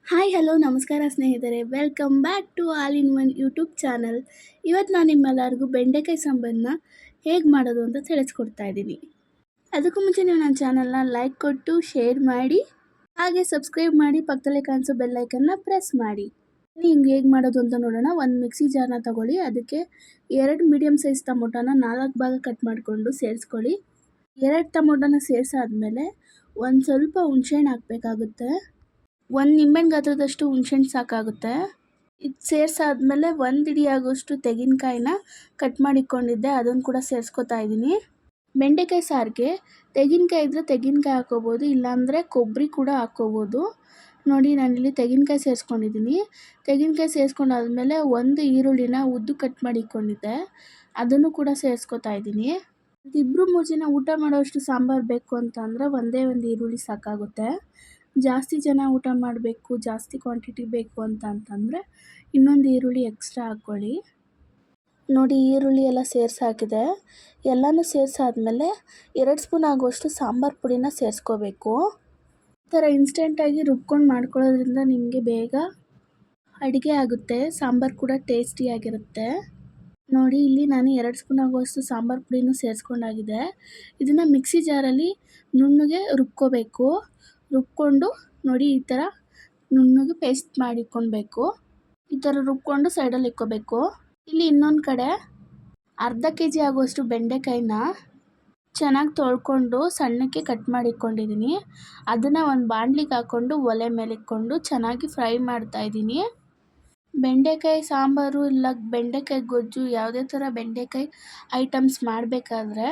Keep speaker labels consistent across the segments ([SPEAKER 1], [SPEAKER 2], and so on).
[SPEAKER 1] Hi hello ನಮಸ್ಕಾರ ಸ್ನೇಹಿತರೆ, welcome back to all in one YouTube channel. ಇವತ್ತು ನಾನು ನಿಮ್ಮೆಲ್ಲರಿಗೂ ಬೆಂಡೆಕಾಯಿ ಸಾಂಬಾರನ್ನ ಹೇಗೆ ಮಾಡೋದು ಅಂತ ತಿಳಿಸ್ಕೊಡ್ತಾ ಇದ್ದೀನಿ. ಅದಕ್ಕೂ ಮುಂಚೆ ನೀವು ನನ್ನ ಚಾನಲ್ನ ಲೈಕ್ ಕೊಟ್ಟು ಶೇರ್ ಮಾಡಿ, ಹಾಗೆ ಸಬ್ಸ್ಕ್ರೈಬ್ ಮಾಡಿ, ಪಕ್ಕದಲ್ಲೇ ಕಾಣಿಸೋ ಬೆಲ್ಲೈಕನ್ನ ಪ್ರೆಸ್ ಮಾಡಿ. ಹಿಂಗೆ ಹೇಗೆ ಮಾಡೋದು ಅಂತ ನೋಡೋಣ. ಒಂದು ಮಿಕ್ಸಿ ಜಾರ್ನ ತಗೊಳ್ಳಿ, ಅದಕ್ಕೆ 2 ಮೀಡಿಯಮ್ ಸೈಜ್ ಟೊಮೊಟೊನ 4 ಭಾಗ ಕಟ್ ಮಾಡಿಕೊಂಡು ಸೇರಿಸ್ಕೊಳ್ಳಿ. 2 ಟೊಮೊಟೊನ ಸೇರಿಸಾದ್ಮೇಲೆ ಒಂದು ಸ್ವಲ್ಪ ಹುಣಸೆಹಣ್ಣು ಹಾಕಬೇಕಾಗುತ್ತೆ. 1 ನಿಂಬೆಹಣ್ಣು ಗಾತ್ರದಷ್ಟು ಹುಣಸೆಹಣ್ಣು ಸಾಕಾಗುತ್ತೆ. ಇದು ಸೇರಿಸಾದ್ಮೇಲೆ 1 ಹಿಡಿ ಆಗೋಷ್ಟು ತೆಂಗಿನಕಾಯಿನ ಕಟ್ ಮಾಡಿಕೊಂಡಿದ್ದೆ, ಅದನ್ನು ಕೂಡ ಸೇರಿಸ್ಕೊತಾ ಇದ್ದೀನಿ. ಬೆಂಡೆಕಾಯಿ ಸಾರಿಗೆ ತೆಂಗಿನಕಾಯಿ ಇದ್ದರೆ ತೆಂಗಿನಕಾಯಿ ಹಾಕ್ಕೋಬೋದು, ಇಲ್ಲಾಂದರೆ ಕೊಬ್ಬರಿ ಕೂಡ ಹಾಕ್ಕೋಬೋದು. ನೋಡಿ, ನಾನಿಲ್ಲಿ ತೆಂಗಿನಕಾಯಿ ಸೇರಿಸ್ಕೊಂಡಿದ್ದೀನಿ. ತೆಂಗಿನಕಾಯಿ ಸೇರಿಸ್ಕೊಂಡಾದ್ಮೇಲೆ 1 ಈರುಳ್ಳಿನ ಉದ್ದು ಕಟ್ ಮಾಡಿಕೊಂಡಿದ್ದೆ, ಅದನ್ನು ಕೂಡ ಸೇರಿಸ್ಕೊತಾ ಇದ್ದೀನಿ. 2-3 ಜನ ಊಟ ಮಾಡೋಷ್ಟು ಸಾಂಬಾರು ಬೇಕು ಅಂತಂದರೆ ಒಂದೇ ಒಂದು ಈರುಳ್ಳಿ ಸಾಕಾಗುತ್ತೆ. ಜಾಸ್ತಿ ಜನ ಊಟ ಮಾಡಬೇಕು, ಜಾಸ್ತಿ ಕ್ವಾಂಟಿಟಿ ಬೇಕು ಅಂತಂದರೆ ಇನ್ನೊಂದು ಈರುಳ್ಳಿ ಎಕ್ಸ್ಟ್ರಾ ಹಾಕ್ಕೊಳ್ಳಿ. ನೋಡಿ, ಈರುಳ್ಳಿ ಎಲ್ಲ ಸೇರಿಸಾಕಿದೆ. ಎಲ್ಲನೂ ಸೇರಿಸಾದ್ಮೇಲೆ 2 ಸ್ಪೂನ್ ಆಗುವಷ್ಟು ಸಾಂಬಾರು ಪುಡಿನ ಸೇರಿಸ್ಕೋಬೇಕು. ಈ ಥರ ಇನ್ಸ್ಟೆಂಟಾಗಿ ರುಬ್ಕೊಂಡು ಮಾಡ್ಕೊಳ್ಳೋದ್ರಿಂದ ನಿಮಗೆ ಬೇಗ ಅಡುಗೆ ಆಗುತ್ತೆ, ಸಾಂಬಾರು ಕೂಡ ಟೇಸ್ಟಿಯಾಗಿರುತ್ತೆ. ನೋಡಿ, ಇಲ್ಲಿ ನಾನು 2 ಸ್ಪೂನ್ ಆಗುವಷ್ಟು ಸಾಂಬಾರು ಪುಡಿನೂ ಸೇರಿಸ್ಕೊಂಡಾಗಿದೆ. ಇದನ್ನು ಮಿಕ್ಸಿ ಜಾರಲ್ಲಿ ನುಣ್ಣಗೆ ರುಬ್ಕೊಂಡು ನೋಡಿ, ಈ ಥರ ನುಣ್ಣಗೆ ಪೇಸ್ಟ್ ಮಾಡಿಟ್ಕೊಳ್ಬೇಕು. ಈ ಥರ ರುಬ್ಕೊಂಡು ಸೈಡಲ್ಲಿ ಇಟ್ಕೋಬೇಕು. ಇಲ್ಲಿ ಇನ್ನೊಂದು ಕಡೆ ಅರ್ಧ kg ಆಗುವಷ್ಟು ಬೆಂಡೆಕಾಯಿನ ಚೆನ್ನಾಗಿ ತೊಳ್ಕೊಂಡು ಸಣ್ಣಕ್ಕೆ ಕಟ್ ಮಾಡಿಟ್ಕೊಂಡಿದ್ದೀನಿ. ಅದನ್ನು ಒಂದು ಬಾಣಲಿಗೆ ಹಾಕ್ಕೊಂಡು ಒಲೆ ಮೇಲೆ ಇಟ್ಕೊಂಡು ಚೆನ್ನಾಗಿ ಫ್ರೈ ಮಾಡ್ತಾಯಿದ್ದೀನಿ. ಬೆಂಡೆಕಾಯಿ ಸಾಂಬಾರು ಇಲ್ಲ ಬೆಂಡೆಕಾಯಿ ಗೊಜ್ಜು, ಯಾವುದೇ ಥರ ಬೆಂಡೆಕಾಯಿ ಐಟಮ್ಸ್ ಮಾಡಬೇಕಾದ್ರೆ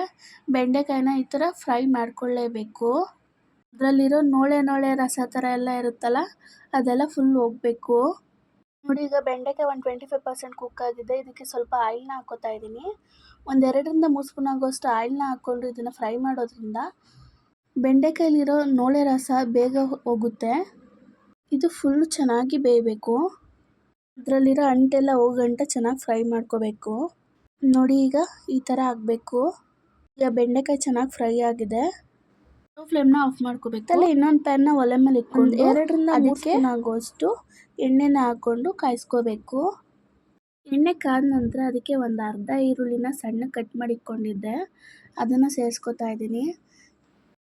[SPEAKER 1] ಬೆಂಡೆಕಾಯಿನ ಈ ಥರ ಫ್ರೈ ಮಾಡ್ಕೊಳ್ಳೇಬೇಕು. ಅದರಲ್ಲಿರೋ ನೋಳೆ ರಸ ಥರ ಎಲ್ಲ ಇರುತ್ತಲ್ಲ, ಅದೆಲ್ಲ ಫುಲ್ ಹೋಗಬೇಕು. ನೋಡಿ, ಈಗ ಬೆಂಡೆಕಾಯಿ ಒಂದು 25% ಕುಕ್ ಆಗಿದೆ. ಇದಕ್ಕೆ ಸ್ವಲ್ಪ ಆಯಿಲ್ನ ಹಾಕ್ಕೋತಾ ಇದ್ದೀನಿ. ಒಂದು 2-3 ಸ್ಪೂನ್ ಆಗೋಷ್ಟು ಆಯಿಲ್ನ ಹಾಕ್ಕೊಂಡು ಇದನ್ನು ಫ್ರೈ ಮಾಡೋದ್ರಿಂದ ಬೆಂಡೆಕಾಯಲ್ಲಿರೋ ನೋಳೆ ರಸ ಬೇಗ ಹೋಗುತ್ತೆ. ಇದು ಫುಲ್ಲು ಚೆನ್ನಾಗಿ ಬೇಯಬೇಕು. ಅದರಲ್ಲಿರೋ ಅಂಟೆಲ್ಲ ಹೋಗಂಟ ಚೆನ್ನಾಗಿ ಫ್ರೈ ಮಾಡ್ಕೋಬೇಕು. ನೋಡಿ, ಈಗ ಈ ಥರ ಆಗಬೇಕು. ಈಗ ಬೆಂಡೆಕಾಯಿ ಚೆನ್ನಾಗಿ ಫ್ರೈ ಆಗಿದೆ. ಫ್ಲೇಮ್ನ ಆಫ್ ಮಾಡ್ಕೋಬೇಕು. ಅಲ್ಲ, ಇನ್ನೊಂದು ಪ್ಯಾನ್ನ ಒಲೆ ಮೇಲೆ ಇಟ್ಕೊಂಡು 2-3 ಸ್ಪೂನ್ ಆಗುವಷ್ಟು ಎಣ್ಣೆನ ಹಾಕ್ಕೊಂಡು ಕಾಯಿಸ್ಕೋಬೇಕು. ಎಣ್ಣೆ ಕಾದ ನಂತರ ಅದಕ್ಕೆ ಒಂದು ಅರ್ಧ ಈರುಳ್ಳಿನ ಸಣ್ಣ ಕಟ್ ಮಾಡಿ ಇಟ್ಕೊಂಡಿದ್ದೆ, ಅದನ್ನು ಸೇರಿಸ್ಕೊತಾ ಇದ್ದೀನಿ.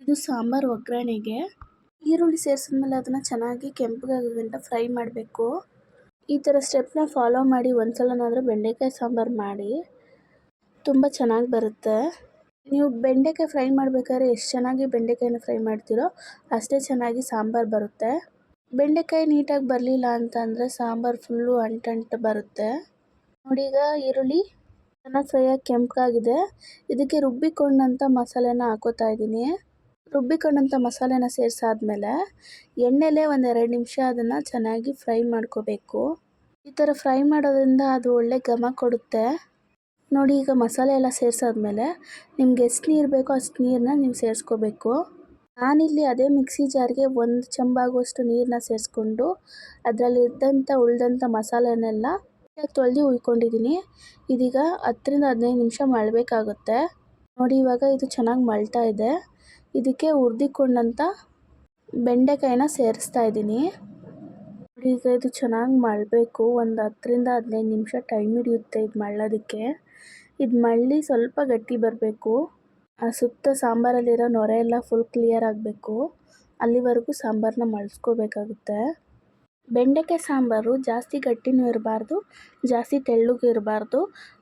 [SPEAKER 1] ಇದು ಸಾಂಬಾರು ಒಗ್ಗರಣೆಗೆ. ಈರುಳ್ಳಿ ಸೇರಿಸಿದ್ಮೇಲೆ ಅದನ್ನು ಚೆನ್ನಾಗಿ ಕೆಂಪಗಾಗೋ ಗಂಟ ಫ್ರೈ ಮಾಡಬೇಕು. ಈ ಥರ ಸ್ಟೆಪ್ನ ಫಾಲೋ ಮಾಡಿ ಒಂದ್ಸಲನಾದರೂ ಬೆಂಡೆಕಾಯಿ ಸಾಂಬಾರು ಮಾಡಿ, ತುಂಬ ಚೆನ್ನಾಗಿ ಬರುತ್ತೆ. ನೀವು ಬೆಂಡೆಕಾಯಿ ಫ್ರೈ ಮಾಡಬೇಕಾದ್ರೆ ಎಷ್ಟು ಚೆನ್ನಾಗಿ ಬೆಂಡೆಕಾಯಿನ ಫ್ರೈ ಮಾಡ್ತೀರೋ ಅಷ್ಟೇ ಚೆನ್ನಾಗಿ ಸಾಂಬಾರು ಬರುತ್ತೆ. ಬೆಂಡೆಕಾಯಿ ನೀಟಾಗಿ ಬರಲಿಲ್ಲ ಅಂತಂದರೆ ಸಾಂಬಾರು ಫುಲ್ಲು ಅಂಟು ಬರುತ್ತೆ. ನೋಡಿ, ಈಗ ಈರುಳ್ಳಿ ಚೆನ್ನಾಗಿ ಫ್ರೈ ಆಗಿ ಕೆಂಪಗಾಗಿದೆ. ಇದಕ್ಕೆ ರುಬ್ಬಿಕೊಂಡಂಥ ಮಸಾಲೆನ ಹಾಕೋತಾ ಇದ್ದೀನಿ. ರುಬ್ಬಿಕೊಂಡಂಥ ಮಸಾಲೆನ ಸೇರಿಸಾದ್ಮೇಲೆ ಎಣ್ಣೆಲೇ ಒಂದು 2 ನಿಮಿಷ ಅದನ್ನು ಚೆನ್ನಾಗಿ ಫ್ರೈ ಮಾಡ್ಕೋಬೇಕು. ಈ ಥರ ಫ್ರೈ ಮಾಡೋದ್ರಿಂದ ಅದು ಒಳ್ಳೆ ಘಮ ಕೊಡುತ್ತೆ. ನೋಡಿ, ಈಗ ಮಸಾಲೆ ಎಲ್ಲ ಸೇರಿಸಾದ್ಮೇಲೆ ನಿಮ್ಗೆ ಎಷ್ಟು ನೀರು ಬೇಕೋ ಅಷ್ಟು ನೀರನ್ನ ನೀವು ಸೇರಿಸ್ಕೋಬೇಕು. ನಾನಿಲ್ಲಿ ಅದೇ ಮಿಕ್ಸಿ ಜಾರ್ಗೆ 1 ಚಮಚ ನೀರನ್ನ ಸೇರಿಸ್ಕೊಂಡು ಅದರಲ್ಲಿ ಉಳಿದಂಥ ಮಸಾಲೆನೆಲ್ಲ ತೊಳೆದು ಉಯ್ಕೊಂಡಿದ್ದೀನಿ. ಇದೀಗ 10-15 ನಿಮಿಷ ಮಳಬೇಕಾಗುತ್ತೆ. ನೋಡಿ, ಇವಾಗ ಇದು ಚೆನ್ನಾಗಿ ಮಳ್ತಾ ಇದೆ. ಇದಕ್ಕೆ ಹುರಿದಿಕೊಂಡಂಥ ಬೆಂಡೆಕಾಯಿನ ಸೇರಿಸ್ತಾ ಇದ್ದೀನಿ. ನೋಡಿ, ಈಗ ಇದು ಚೆನ್ನಾಗಿ ಮಳಬೇಕು. ಒಂದು 10-15 ನಿಮಿಷ ಟೈಮ್ ಹಿಡಿಯುತ್ತೆ ಇದು ಮಳ್ಳೋದಕ್ಕೆ. ಇದು ಮಳ್ಳಿ ಸ್ವಲ್ಪ ಗಟ್ಟಿ ಬರಬೇಕು. ಆ ಸುತ್ತ ಸಾಂಬಾರಲ್ಲಿರೋ ನೊರೆ ಎಲ್ಲ ಫುಲ್ ಕ್ಲಿಯರ್ ಆಗಬೇಕು. ಅಲ್ಲಿವರೆಗೂ ಸಾಂಬಾರನ್ನ ಮಳ್ಸ್ಕೋಬೇಕಾಗುತ್ತೆ. ಬೆಂಡೆಕಾಯಿ ಸಾಂಬಾರು ಜಾಸ್ತಿ ಗಟ್ಟಿನೂ ಇರಬಾರ್ದು, ಜಾಸ್ತಿ ತೆಳ್ಳಗೂ ಇರಬಾರ್ದು.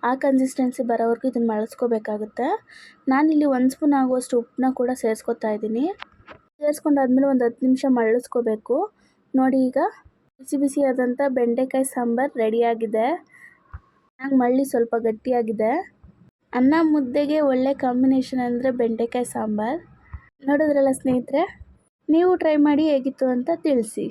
[SPEAKER 1] ಆ ಕನ್ಸಿಸ್ಟೆನ್ಸಿ ಬರೋವರೆಗೂ ಇದನ್ನು ಮಳ್ಸ್ಕೋಬೇಕಾಗುತ್ತೆ. ನಾನಿಲ್ಲಿ 1 ಸ್ಪೂನ್ ಆಗುವಷ್ಟು ಉಪ್ಪನ್ನ ಕೂಡ ಸೇರಿಸ್ಕೊತಾ ಇದ್ದೀನಿ. ಸೇರಿಸ್ಕೊಂಡಾದ್ಮೇಲೆ ಒಂದು 10 ನಿಮಿಷ ಮಳ್ಳಿಸ್ಕೋಬೇಕು. ನೋಡಿ, ಈಗ ಬಿಸಿಯಾದಂಥ ಬೆಂಡೆಕಾಯಿ ಸಾಂಬಾರು ರೆಡಿಯಾಗಿದೆ. ಚೆನ್ನಾಗಿ ಮಳ್ಳಿ ಸ್ವಲ್ಪ ಗಟ್ಟಿಯಾಗಿದೆ. ಅನ್ನ ಮುದ್ದೆಗೆ ಒಳ್ಳೆ ಕಾಂಬಿನೇಷನ್ ಅಂದರೆ ಬೆಂಡೆಕಾಯಿ ಸಾಂಬಾರು. ನೋಡಿದ್ರಲ್ಲ ಸ್ನೇಹಿತರೆ, ನೀವು ಟ್ರೈ ಮಾಡಿ ಹೇಗಿತ್ತು ಅಂತ ತಿಳಿಸಿ.